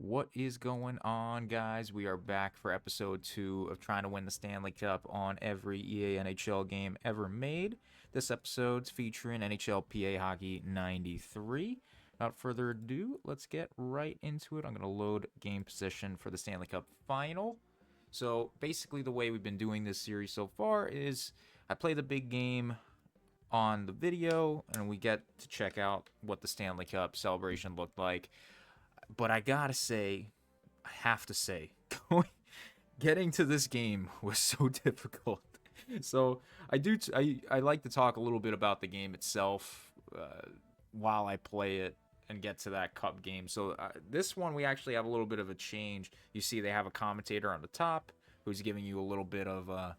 What is going on, guys? We are back for episode 2 of trying to win the Stanley Cup on every EA NHL game ever made. This episode's featuring NHLPA Hockey 93. Without further ado, let's get right into it. I'm going to load game position for the Stanley Cup final. So, basically, the way we've been doing this series so far is I play the big game on the video, and we get to check out what the Stanley Cup celebration looked like. But I gotta say, I have to say, getting to this game was so difficult. So I like to talk a little bit about the game itself while I play it and get to that cup game. So this one we actually have a little bit of a change. You see, they have a commentator on the top who's giving you a little bit of a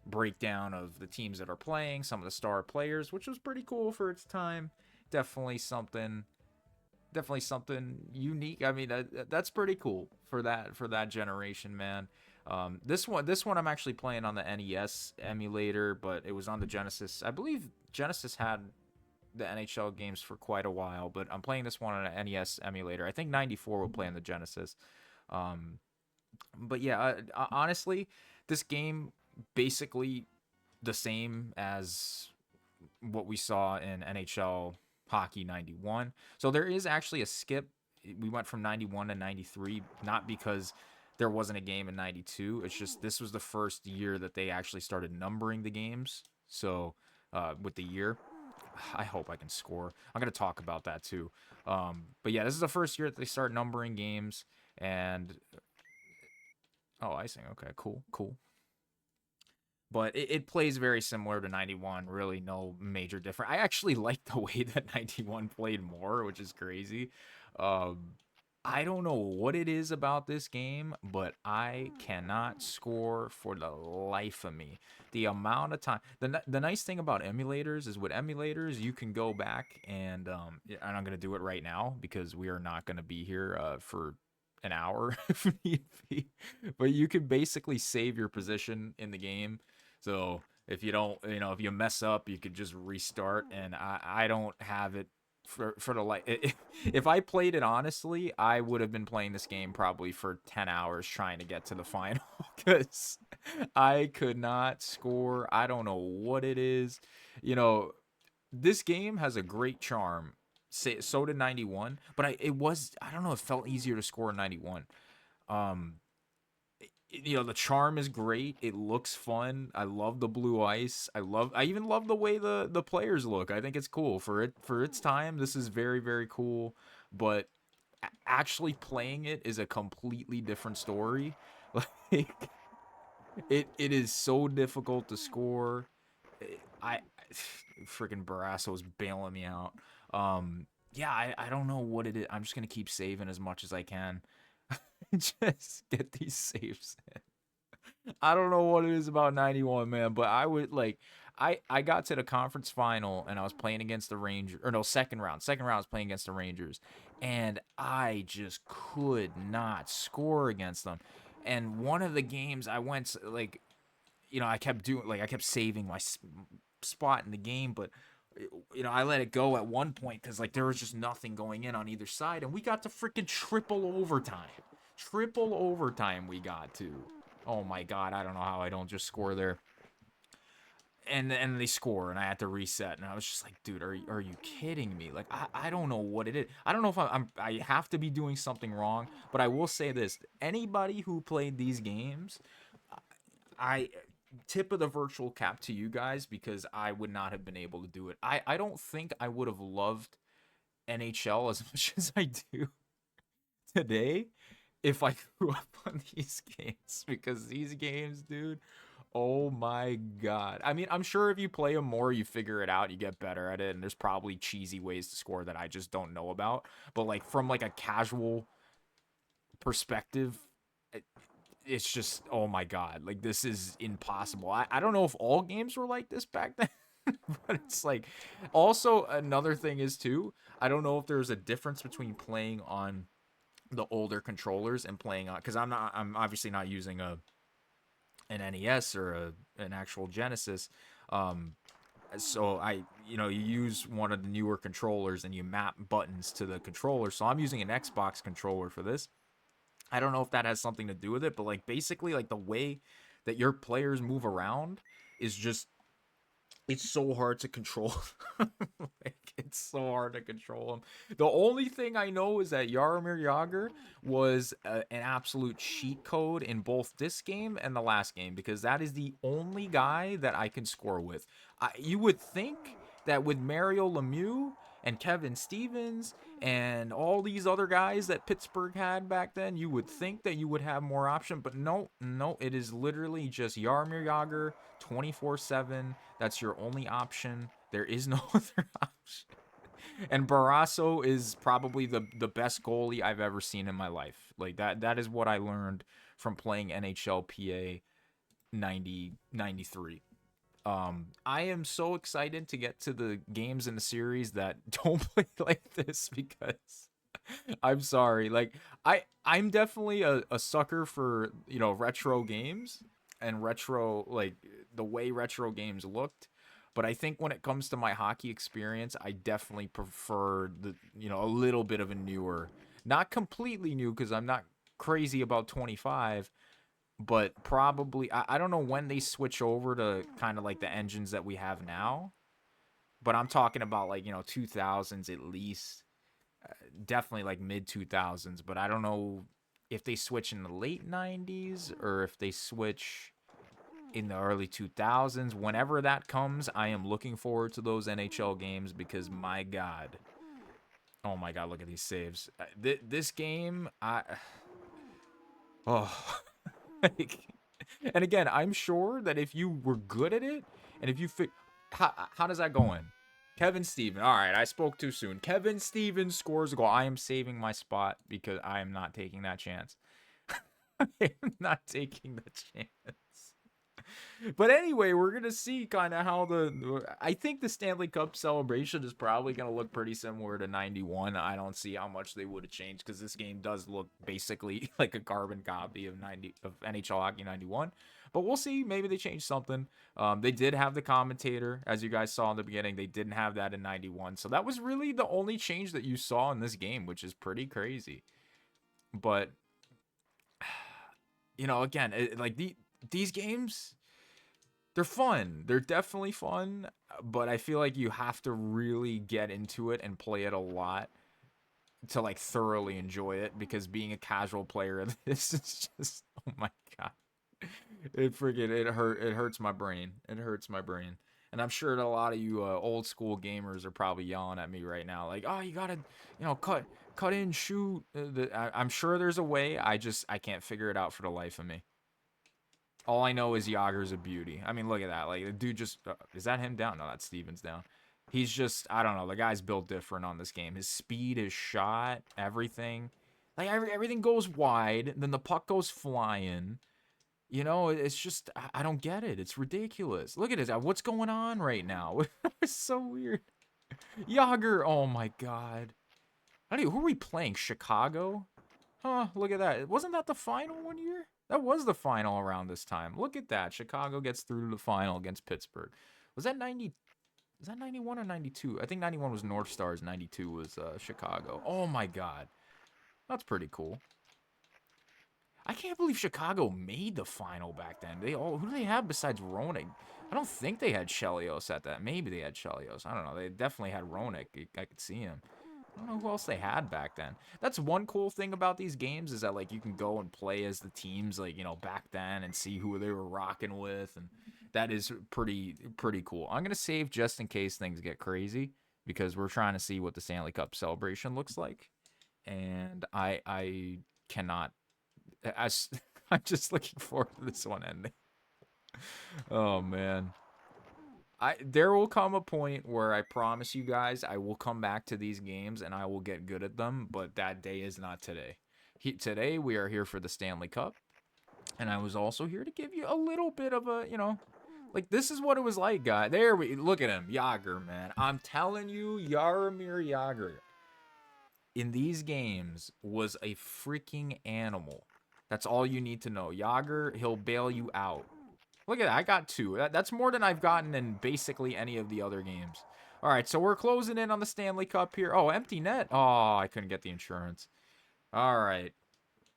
breakdown of the teams that are playing, some of the star players, which was pretty cool for its time. Definitely something unique. I mean, that's pretty cool for that generation, man. This one I'm actually playing on the NES emulator, but it was on the Genesis. I believe Genesis had the NHL games for quite a while, but I'm playing this one on an NES emulator. I think 94 will play on the Genesis. Um, but yeah, honestly, this game basically the same as what we saw in NHL Hockey 91. So there is actually a skip. We went from 91 to 93, not because there wasn't a game in 92. It's just this was the first year that they actually started numbering the games. So with the year, I hope I can score. I'm going to talk about that too. But yeah, this is the first year that they start numbering games. And oh, icing. Okay, cool, cool. But it plays very similar to 91. Really, no major difference. I actually like the way that 91 played more, which is crazy. Um, I don't know what it is about this game, but I cannot score for the life of me. The amount of time. The nice thing about emulators is with emulators, you can go back and I'm going to do it right now because we are not going to be here for an hour if need be. But you can basically save your position in the game, so if you don't, if you mess up, you could just restart. And I don't have it for the like. If I played it honestly, I would have been playing this game probably for 10 hours trying to get to the final because I could not score. I don't know what it is. You know, this game has a great charm. So did 91, but I don't know, it felt easier to score in 91. Um, the charm is great. It looks fun. I love the blue ice. I even love the way the players look. I think it's cool for its time. This is very very cool, but actually playing it is a completely different story. Like it is so difficult to score. I freaking Barasso's bailing me out. Yeah, I don't know what it is. I'm just gonna keep saving as much as I can. Just get these saves in. I don't know what it is about 91, man, but I would like I got to the conference final and I was playing against the Rangers, or no, second round. Second round I was playing against the Rangers, and I just could not score against them. And one of the games I went like, I kept doing, like, I kept saving my spot in the game, but I let it go at one point because like there was just nothing going in on either side, and we got to freaking triple overtime. Triple overtime we got to. Oh my god, I don't know how I don't just score there. And they score, and I had to reset, and I was just like, dude, are you kidding me? Like, I don't know what it is. I don't know if I have to be doing something wrong, but I will say this: anybody who played these games, I tip of the virtual cap to you guys because I would not have been able to do it. I don't think I would have loved NHL as much as I do today if I grew up on these games, because these games, dude, oh my god. I mean, I'm sure if you play them more, you figure it out, you get better at it, and there's probably cheesy ways to score that I just don't know about. But like from like a casual perspective, it, it's just, oh my god, like this is impossible. I don't know if all games were like this back then. But it's like, also another thing is too, I don't know if there's a difference between playing on the older controllers and playing on, because I'm obviously not using an NES or an actual Genesis. Um, so you use one of the newer controllers and you map buttons to the controller. So I'm using an Xbox controller for this, I don't know if that has something to do with it, but like basically like the way that your players move around is just it's so hard to control. Like, it's so hard to control him. The only thing I know is that Jaromir Jagr was an absolute cheat code in both this game and the last game because that is the only guy that I can score with. You would think that with Mario Lemieux and Kevin Stevens and all these other guys that Pittsburgh had back then, you would think that you would have more option, but no, no, it is literally just Jaromir Jagr 24/7. That's your only option. There is no other option. And Barrasso is probably the best goalie I've ever seen in my life. Like that is what I learned from playing NHLPA 93. I am so excited to get to the games in the series that don't play like this because I'm sorry. Like I'm definitely a sucker for, retro games and retro like the way retro games looked. But I think when it comes to my hockey experience, I definitely prefer a little bit of a newer, not completely new because I'm not crazy about 25, but probably I don't know when they switch over to kind of like the engines that we have now, but I'm talking about like 2000s at least, definitely like mid 2000s, but I don't know if they switch in the late 90s or if they switch in the early 2000s. Whenever that comes, I am looking forward to those NHL games because my god, oh my god, look at these saves. This game, oh, like, and again, I'm sure that if you were good at it, and if you how does that go in? Kevin Stevens. All right, I spoke too soon. Kevin Stevens scores a goal. I am saving my spot because I am not taking that chance. I am not taking the chance. But anyway, we're gonna see kind of how I think the Stanley Cup celebration is probably gonna look pretty similar to 91. I don't see how much they would have changed because this game does look basically like a carbon copy of NHL Hockey 91. But we'll see. Maybe they changed something. They did have the commentator, as you guys saw in the beginning. They didn't have that in 91, so that was really the only change that you saw in this game, which is pretty crazy. But again, these games, they're fun. They're definitely fun, but I feel like you have to really get into it and play it a lot to like thoroughly enjoy it because being a casual player of this is just, oh my god. It hurts my brain. It hurts my brain. And I'm sure that a lot of you old school gamers are probably yelling at me right now like, "Oh, you got to, cut in, shoot." I'm sure there's a way. I can't figure it out for the life of me. All I know is Yager's a beauty. I mean, look at that. Like, the dude just... is that him down? No, that's Stevens down. He's just... I don't know. The guy's built different on this game. His speed, his shot, everything. Like, everything goes wide. Then the puck goes flying. It's just... I don't get it. It's ridiculous. Look at this. What's going on right now? It's so weird. Yager. Oh, my God. Who are we playing? Chicago? Huh, look at that. Wasn't that the final one year? That was the final around this time. Look at that. Chicago gets through to the final against Pittsburgh. Was that 90? Was that 91 or 92? I think 91 was North Stars, 92 was Chicago. Oh my god. That's pretty cool. I can't believe Chicago made the final back then. Who do they have besides Roenick? I don't think they had Chelios at that. Maybe they had Chelios. I don't know. They definitely had Roenick. I could see him. I don't know who else they had back then. That's one cool thing about these games is that like you can go and play as the teams like back then and see who they were rocking with, and that is pretty cool. I'm gonna save just in case things get crazy because we're trying to see what the Stanley Cup celebration looks like, and I cannot. I'm just looking forward to this one ending. Oh man. There will come a point where I promise you guys I will come back to these games and I will get good at them, but that day is not today. Today we are here for the Stanley Cup, and I was also here to give you a little bit of a, like this is what it was like, guy. There we look at him, Yager, man. I'm telling you, Jaromir Jagr in these games was a freaking animal. That's all you need to know. Yager, he'll bail you out. Look at that. I got 2. That's more than I've gotten in basically any of the other games. All right, so we're closing in on the Stanley Cup here. Oh, empty net. Oh, I couldn't get the insurance. All right.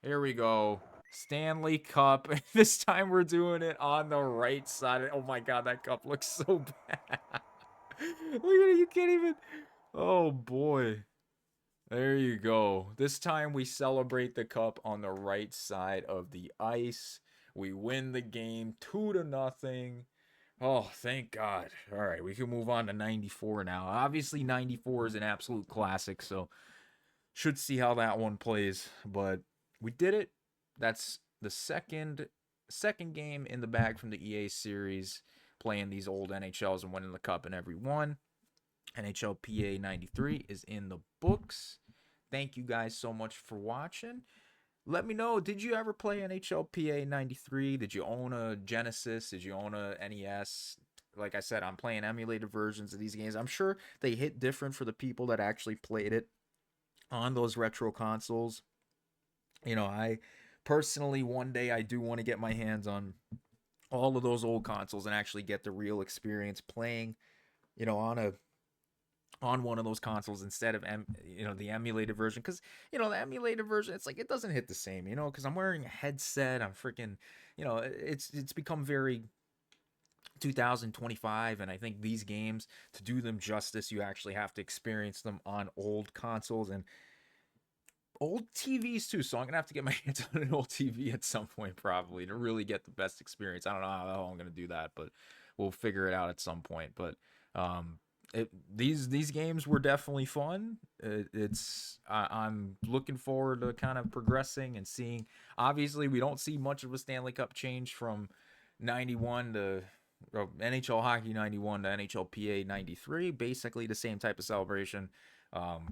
Here we go. Stanley Cup. This time we're doing it on the right side. Oh my god, that cup looks so bad. Look at it, you can't even. Oh boy. There you go. This time we celebrate the cup on the right side of the ice. We win the game 2-0. Oh, thank God. All right, we can move on to 94 now. Obviously 94 is an absolute classic, so should see how that one plays, but we did it. That's the second game in the bag from the EA series, playing these old NHLs and winning the cup in every one. NHLPA 93 is in the books. Thank you guys so much for watching. Let me know, did you ever play NHLPA 93? Did you own a Genesis? Did you own a NES? Like I said, I'm playing emulated versions of these games. I'm sure they hit different for the people that actually played it on those retro consoles. I personally, one day I do want to get my hands on all of those old consoles and actually get the real experience playing, on one of those consoles instead of the emulated version, because the emulated version, it's like it doesn't hit the same, because I'm wearing a headset. I'm freaking, it's become very 2025, and I think these games, to do them justice, you actually have to experience them on old consoles and old TVs too. So I'm gonna have to get my hands on an old TV at some point, probably, to really get the best experience. I don't know how I'm gonna do that, but we'll figure it out at some point. But um, these games were definitely fun. I'm looking forward to kind of progressing and seeing. Obviously, we don't see much of a Stanley Cup change from 91 to NHL Hockey 91 to NHLPA 93. Basically the same type of celebration. Um,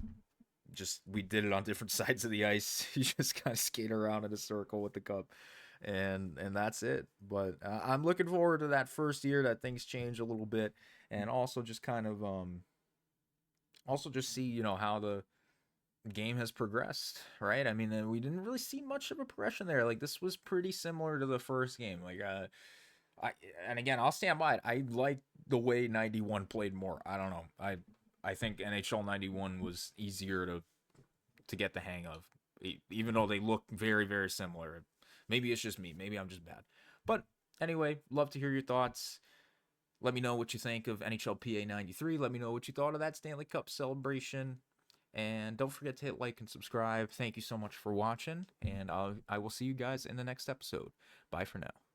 just we did it on different sides of the ice. You just kind of skate around in a circle with the cup, and that's it. But I'm looking forward to that first year that things change a little bit, and also just kind of also just see how the game has progressed, right? I mean, we didn't really see much of a progression there. Like, this was pretty similar to the first game. Like, I and again, I'll stand by it. I like the way 91 played more. I don't know. I think NHL 91 was easier to get the hang of, even though they look very, very similar. Maybe it's just me. Maybe I'm just bad. But anyway, love to hear your thoughts. Let me know what you think of NHLPA 93. Let me know what you thought of that Stanley Cup celebration. And don't forget to hit like and subscribe. Thank you so much for watching. And I will see you guys in the next episode. Bye for now.